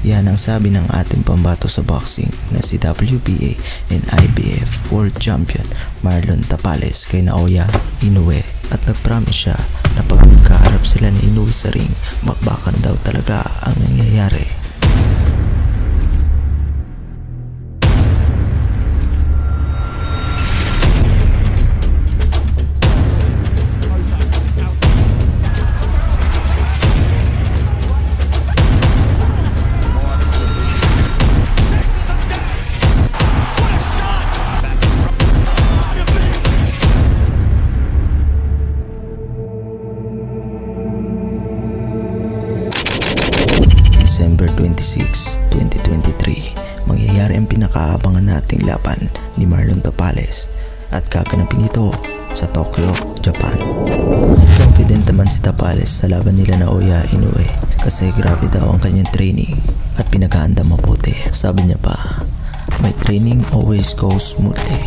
Yan ang sabi ng ating pambato sa boxing na si WBA and IBF World Champion Marlon Tapales kay Naoya Inoue, at nagpromise siya na pag nagkaharap sila ni Inoue sa ring, bakbakan daw talaga ang nangyayari. December 26, 2023, mangyayari ang pinakaabangan nating laban ni Marlon Tapales at gaganapin ito sa Tokyo, Japan. At confident naman si Tapales sa laban nila Naoya Inoue kasi grabe daw ang kanyang training at pinaghahanda mabuti. Sabi niya pa, "My training always goes smoothly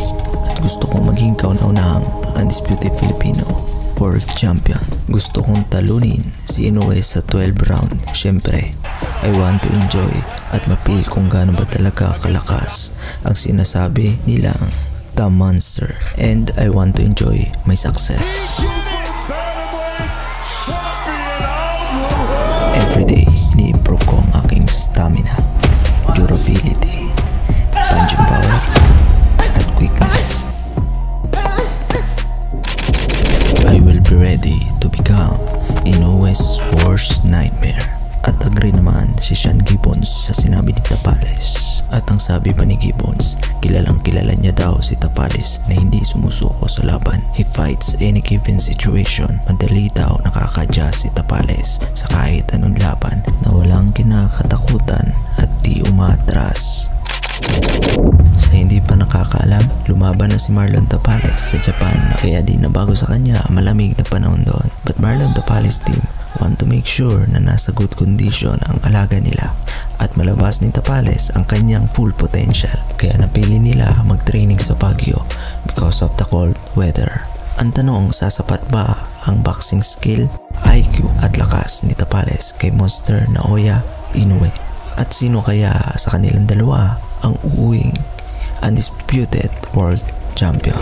at gusto kong maging kauna-unahang undisputed Filipino World Champion. Gusto kong talunin si Inoue sa 12 round. Siyempre, I want to enjoy at mapil kung gaano ba talaga kalakas ang sinasabi nilang The Monster, and I want to enjoy my success. Every day, ni-improve ko ang aking stamina, durability, punching power, at quickness. I will be ready to become Inoue's worst nightmare." At agree naman si Sean Gibbons sa sinabi ni Tapales. At ang sabi pa ni Gibbons, kilalang kilala niya daw si Tapales na hindi sumusuko sa laban. He fights any given situation. Madali daw nakaka-adjust si Tapales sa kahit anong laban na walang kinakatakutan at di umatras. Sa hindi pa nakakaalam, lumaban na si Marlon Tapales sa Japan, kaya di na bago sa kanya malamig na panahon doon. But Marlon Tapales team want to make sure na nasa good condition ang alaga nila at malabas ni Tapales ang kanyang full potential, kaya napili nila mag-training sa Baguio because of the cold weather. Ang tanong, sasapat ba ang boxing skill, IQ at lakas ni Tapales kay Monster Naoya Inoue? At sino kaya sa kanilang dalawa ang uuwing undisputed world champion?